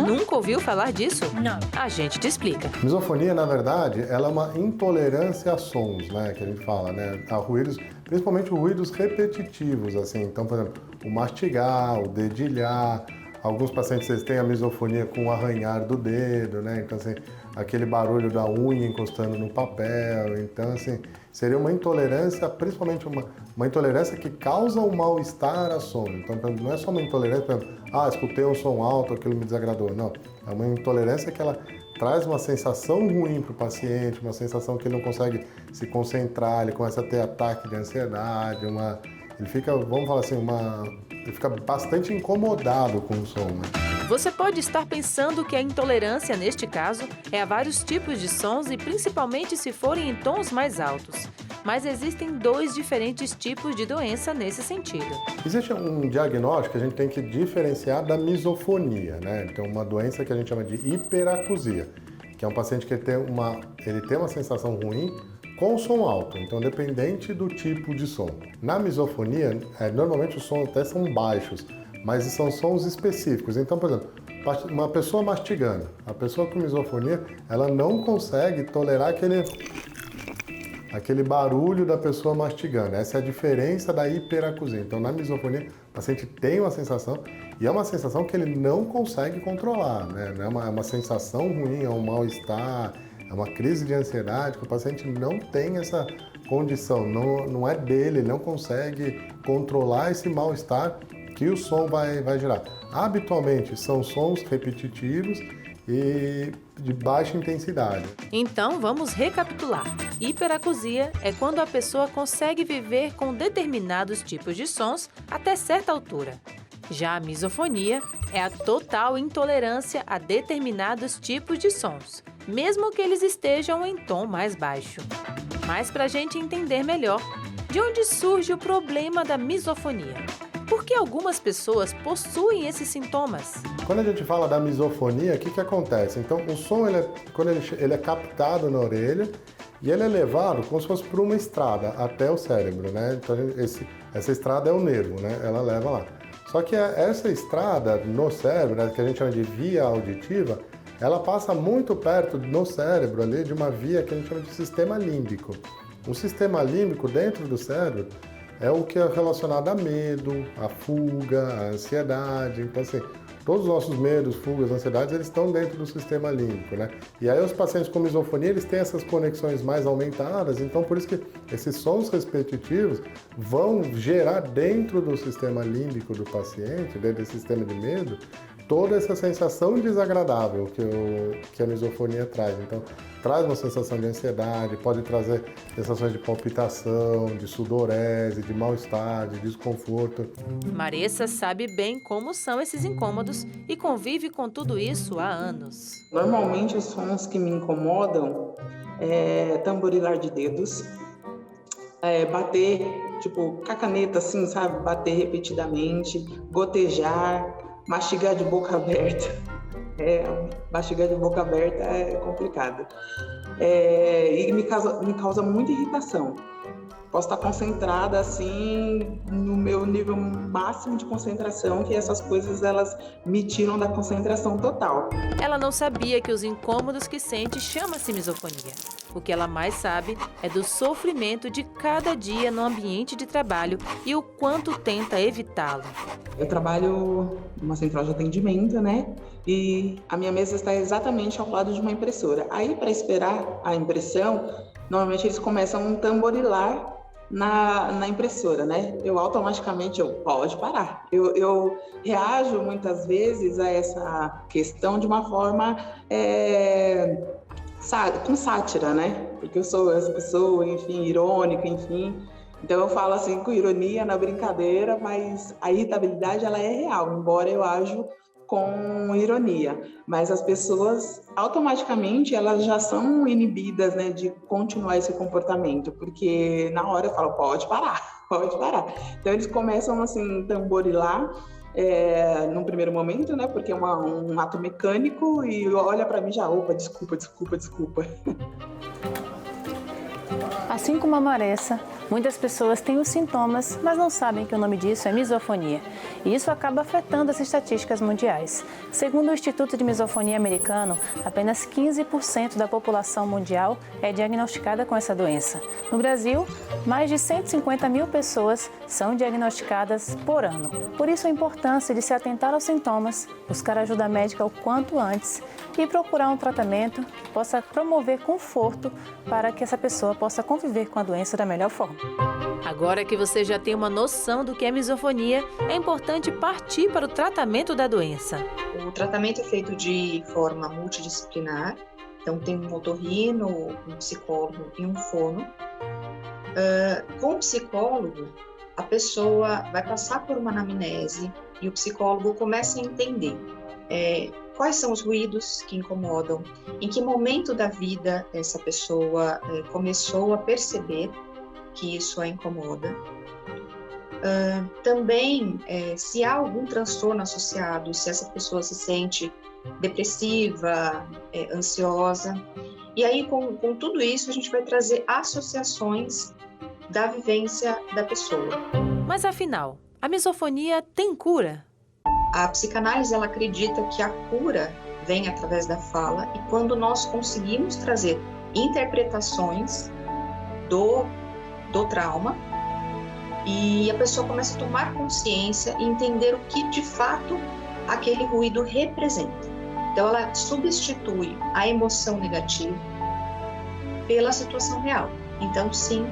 Nunca ouviu falar disso? Não. A gente te explica. Misofonia, na verdade, ela é uma intolerância a sons, né, que a gente fala, né, a ruídos, principalmente ruídos repetitivos, assim. Então, por exemplo, o mastigar, o dedilhar. Alguns pacientes eles têm a misofonia com o arranhar do dedo, né? Então, assim, aquele barulho da unha encostando no papel. Então, assim, seria uma intolerância, principalmente uma intolerância que causa um mal-estar a som. Então, não é só uma intolerância, por exemplo, escutei um som alto, aquilo me desagradou. Não, é uma intolerância que ela traz uma sensação ruim para o paciente, uma sensação que ele não consegue se concentrar, ele começa a ter ataque de ansiedade, ele fica, vamos falar assim, ele fica bastante incomodado com o som, né? Você pode estar pensando que a intolerância, neste caso, é a vários tipos de sons e principalmente se forem em tons mais altos. Mas existem 2 diferentes tipos de doença nesse sentido. Existe um diagnóstico que a gente tem que diferenciar da misofonia, né? Então, uma doença que a gente chama de hiperacusia, que é um paciente que ele tem uma sensação ruim com som alto, então dependente do tipo de som. Na misofonia, normalmente os sons até são baixos, mas são sons específicos. Então, por exemplo, uma pessoa mastigando, a pessoa com misofonia, ela não consegue tolerar aquele barulho da pessoa mastigando. Essa é a diferença da hiperacusia. Então, na misofonia, o paciente tem uma sensação e é uma sensação que ele não consegue controlar, né? É uma sensação ruim, é um mal-estar, é uma crise de ansiedade que o paciente não tem essa condição, não é dele, ele não consegue controlar esse mal-estar que o som vai gerar. Habitualmente são sons repetitivos e de baixa intensidade. Então vamos recapitular. Hiperacusia é quando a pessoa consegue viver com determinados tipos de sons até certa altura. Já a misofonia é a total intolerância a determinados tipos de sons, mesmo que eles estejam em tom mais baixo. Mas para a gente entender melhor, de onde surge o problema da misofonia? Por que algumas pessoas possuem esses sintomas? Quando a gente fala da misofonia, o que acontece? Então, o som, quando ele é captado na orelha e ele é levado como se fosse por uma estrada até o cérebro, né? Então, essa estrada é o nervo, né? Ela leva lá. Só que essa estrada no cérebro, né, que a gente chama de via auditiva, ela passa muito perto no cérebro ali de uma via que a gente chama de sistema límbico. O sistema límbico dentro do cérebro é o que é relacionado a medo, a fuga, a ansiedade. Então, assim, todos os nossos medos, fugas, ansiedades, eles estão dentro do sistema límbico, né? E aí os pacientes com misofonia, eles têm essas conexões mais aumentadas, então por isso que esses sons repetitivos vão gerar dentro do sistema límbico do paciente, dentro desse sistema de medo, toda essa sensação desagradável que a misofonia traz. Então, traz uma sensação de ansiedade, pode trazer sensações de palpitação, de sudorese, de mal-estar, de desconforto. Maressa sabe bem como são esses incômodos e convive com tudo isso há anos. Normalmente, os sons que me incomodam é tamborilar de dedos, bater, tipo, com a caneta, assim, sabe? Bater repetidamente, gotejar, mastigar de boca aberta. Mastigar de boca aberta é complicado. E me causa muita irritação. posso estar concentrada assim no meu nível máximo de concentração, que essas coisas elas me tiram da concentração total. Ela não sabia que os incômodos que sente chama-se misofonia. O que ela mais sabe é do sofrimento de cada dia no ambiente de trabalho e o quanto tenta evitá-lo. Eu trabalho numa central de atendimento, né? E a minha mesa está exatamente ao lado de uma impressora. Aí, para esperar a impressão, normalmente eles começam a um tamborilar na impressora, né? Eu automaticamente, pode parar. Eu reajo muitas vezes a essa questão de uma forma com sátira, né? Porque eu sou essa pessoa, enfim, irônica, enfim. Então eu falo assim com ironia, na brincadeira, mas a irritabilidade ela é real, embora eu ajo com ironia. Mas as pessoas, automaticamente, elas já são inibidas, né, de continuar esse comportamento, porque na hora eu falo, pode parar. Então eles começam assim, tamborilar, num primeiro momento, né, porque é um ato mecânico, e olha para mim já, opa, desculpa. Assim como a Maressa, muitas pessoas têm os sintomas, mas não sabem que o nome disso é misofonia. E isso acaba afetando as estatísticas mundiais. Segundo o Instituto de Misofonia americano, apenas 15% da população mundial é diagnosticada com essa doença. No Brasil, mais de 150 mil pessoas são diagnosticadas por ano. Por isso a importância de se atentar aos sintomas, buscar ajuda médica o quanto antes e procurar um tratamento que possa promover conforto para que essa pessoa possa conviver com a doença da melhor forma. Agora que você já tem uma noção do que é misofonia, é importante partir para o tratamento da doença. O tratamento é feito de forma multidisciplinar, então tem um otorrino, um psicólogo e um fono. Com o psicólogo, a pessoa vai passar por uma anamnese e o psicólogo começa a entender quais são os ruídos que incomodam, em que momento da vida essa pessoa começou a perceber que isso a incomoda. Também, se há algum transtorno associado, se essa pessoa se sente depressiva, ansiosa. E aí, com tudo isso, a gente vai trazer associações da vivência da pessoa. Mas, afinal, a misofonia tem cura? A psicanálise, ela acredita que a cura vem através da fala, e quando nós conseguimos trazer interpretações do trauma, e a pessoa começa a tomar consciência e entender o que de fato aquele ruído representa. Então ela substitui a emoção negativa pela situação real. Então sim,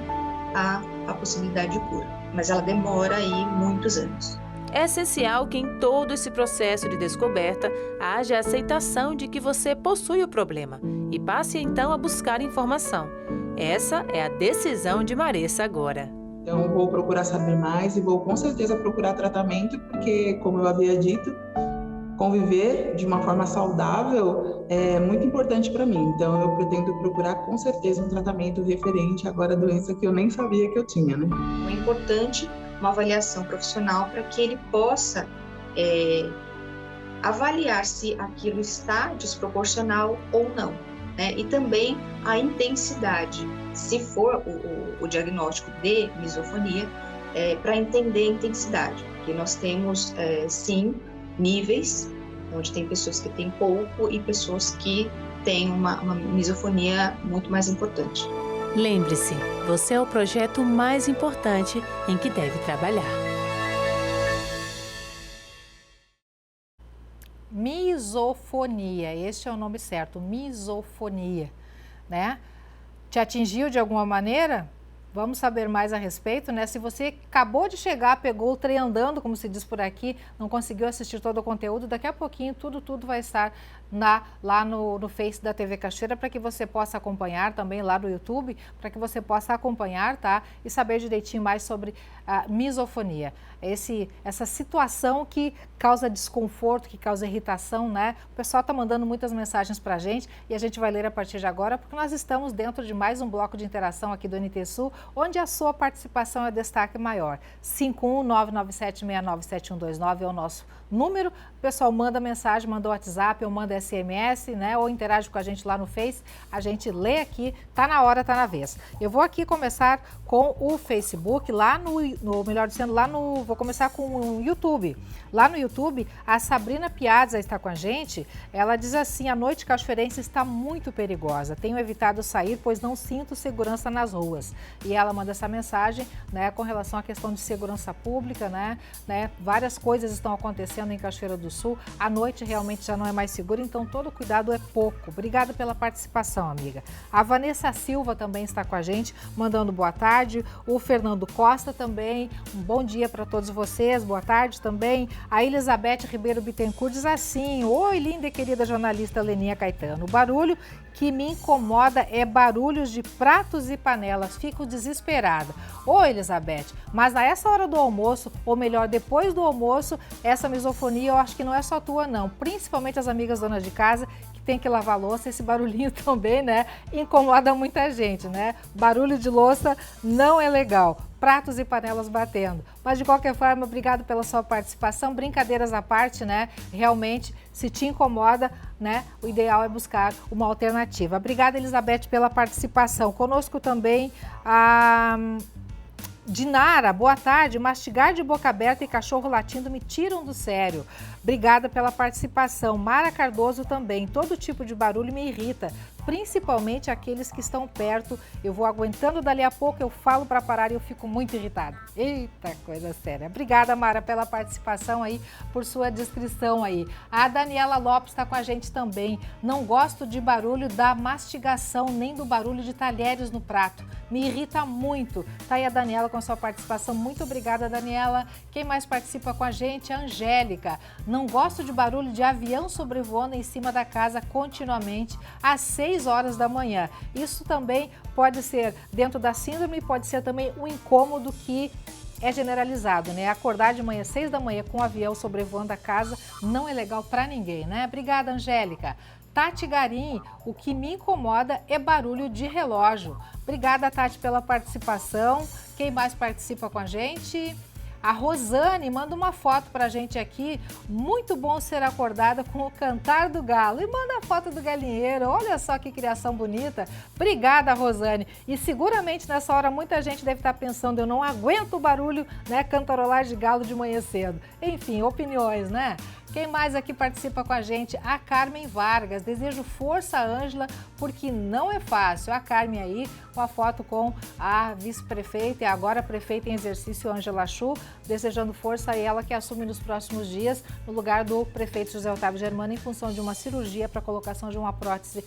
há a possibilidade de cura, mas ela demora aí muitos anos. É essencial que em todo esse processo de descoberta haja a aceitação de que você possui o problema e passe então a buscar informação. Essa é a decisão de Maressa agora. Então vou procurar saber mais e vou com certeza procurar tratamento, porque, como eu havia dito, conviver de uma forma saudável é muito importante para mim. Então eu pretendo procurar com certeza um tratamento referente agora à doença que eu nem sabia que eu tinha, né? É importante uma avaliação profissional para que ele possa avaliar se aquilo está desproporcional ou não, né? E também a intensidade, se for o diagnóstico de misofonia, para entender a intensidade, porque nós temos, sim, níveis, onde tem pessoas que têm pouco e pessoas que têm uma misofonia muito mais importante. Lembre-se, você é o projeto mais importante em que deve trabalhar. Misofonia, este é o nome certo, misofonia, né? Te atingiu de alguma maneira? Vamos saber mais a respeito, né? Se você acabou de chegar, pegou o trem andando, como se diz por aqui, não conseguiu assistir todo o conteúdo, daqui a pouquinho tudo vai estar lá no Face da TV Cachoeira, para que você possa acompanhar, também lá no YouTube, para que você possa acompanhar, tá? E saber direitinho mais sobre a misofonia. Essa situação que causa desconforto, que causa irritação, né? O pessoal está mandando muitas mensagens para a gente e a gente vai ler a partir de agora, porque nós estamos dentro de mais um bloco de interação aqui do NT Sul, onde a sua participação é destaque maior. 51997697129 é o nosso número O pessoal manda mensagem, manda WhatsApp ou manda SMS, né? Ou interage com a gente lá no Face. A gente lê aqui, tá na hora, tá na vez. Eu vou aqui começar com o Facebook, vou começar com o YouTube. Lá no YouTube, a Sabrina Piazza está com a gente. Ela diz assim: a noite cachoeirense está muito perigosa. Tenho evitado sair, pois não sinto segurança nas ruas. E ela manda essa mensagem, né, com relação à questão de segurança pública, né? Várias coisas estão acontecendo em Cachoeira do Sul. A noite realmente já não é mais segura, então todo cuidado é pouco. Obrigada pela participação, amiga. A Vanessa Silva também está com a gente, mandando boa tarde. O Fernando Costa também, um bom dia para todos vocês, boa tarde também. A Elizabeth Ribeiro Bittencourt diz assim: oi, linda e querida jornalista Leninha Caetano. O barulho que me incomoda é barulhos de pratos e panelas. Fico desesperada. Ô, Elizabeth, mas a essa hora do almoço, ou melhor, depois do almoço, essa misofonia eu acho que não é só tua, não. Principalmente as amigas donas de casa que tem que lavar louça, esse barulhinho também, né? Incomoda muita gente, né? Barulho de louça não é legal. Pratos e panelas batendo. Mas de qualquer forma, obrigado pela sua participação. Brincadeiras à parte, né? Realmente, se te incomoda, né? O ideal é buscar uma alternativa. Obrigada, Elizabeth, pela participação. Conosco também a Dinara, boa tarde. Mastigar de boca aberta e cachorro latindo me tiram do sério. Obrigada pela participação. Mara Cardoso também. Todo tipo de barulho me irrita, principalmente aqueles que estão perto. Eu vou aguentando, dali a pouco eu falo para parar e eu fico muito irritada. Eita, coisa séria. Obrigada, Mara, pela participação aí, por sua descrição aí. A Daniela Lopes está com a gente também. Não gosto de barulho da mastigação, nem do barulho de talheres no prato. Me irrita muito. Tá aí a Daniela com a sua participação. Muito obrigada, Daniela. Quem mais participa com a gente? A Angélica. Não gosto de barulho de avião sobrevoando em cima da casa continuamente às 6 horas da manhã. Isso também pode ser dentro da síndrome, pode ser também um incômodo que é generalizado, né? Acordar de manhã, 6 da manhã, com um avião sobrevoando a casa não é legal para ninguém, né? Obrigada, Angélica. Tati Garim, o que me incomoda é barulho de relógio. Obrigada, Tati, pela participação. Quem mais participa com a gente? A Rosane manda uma foto pra gente aqui. Muito bom ser acordada com o cantar do galo. E manda a foto do galinheiro. Olha só que criação bonita. Obrigada, Rosane. E seguramente nessa hora muita gente deve estar pensando: eu não aguento o barulho, né? Cantarolar de galo de manhã cedo. Enfim, opiniões, né? Quem mais aqui participa com a gente? A Carmen Vargas. Desejo força, Ângela, porque não é fácil. A Carmen aí com a foto com a vice-prefeita e agora prefeita em exercício, Ângela Chu, desejando força a ela, que assume nos próximos dias no lugar do prefeito José Otávio Germano em função de uma cirurgia para colocação de uma prótese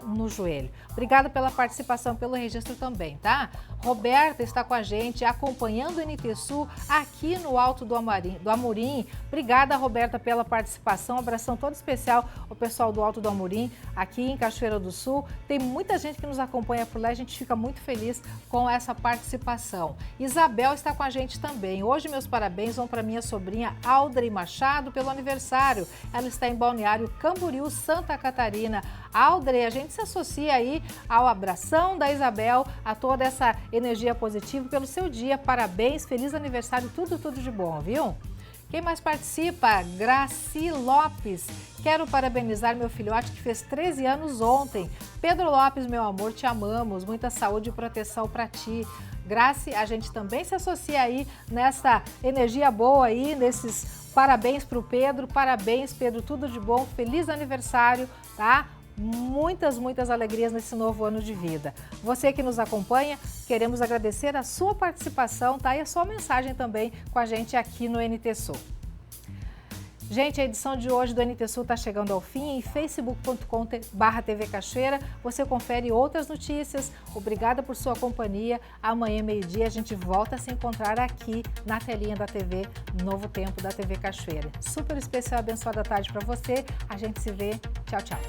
no joelho. Obrigada pela participação, pelo registro também, tá? Roberta está com a gente acompanhando o NT Sul aqui no Alto do Amorim. Obrigada, Roberta, pela participação. Um abração todo especial ao pessoal do Alto do Amorim, aqui em Cachoeira do Sul. Tem muita gente que nos acompanha por lá, a gente fica muito feliz com essa participação. Isabel está com a gente também. Hoje meus parabéns vão para minha sobrinha Audrey Machado pelo aniversário. Ela está em Balneário Camboriú, Santa Catarina. Audrey, a gente se associa aí ao abração da Isabel, a toda essa energia positiva pelo seu dia. Parabéns, feliz aniversário, tudo de bom, viu? Quem mais participa? Graci Lopes. Quero parabenizar meu filhote que fez 13 anos ontem. Pedro Lopes, meu amor, te amamos. Muita saúde e proteção para ti. Graci, a gente também se associa aí nessa energia boa aí, nesses parabéns para o Pedro. Parabéns, Pedro, tudo de bom. Feliz aniversário, tá? Muitas alegrias nesse novo ano de vida. Você que nos acompanha, queremos agradecer a sua participação, tá? E a sua mensagem também com a gente aqui no NT Sul. Gente, a edição de hoje do NT Sul está chegando ao fim. Em facebook.com/TV Cachoeira você confere outras notícias. Obrigada por sua companhia. Amanhã, meio-dia, a gente volta a se encontrar aqui na telinha da TV Novo Tempo da TV Cachoeira. Super especial, abençoada tarde para você. A gente se vê. Tchau, tchau.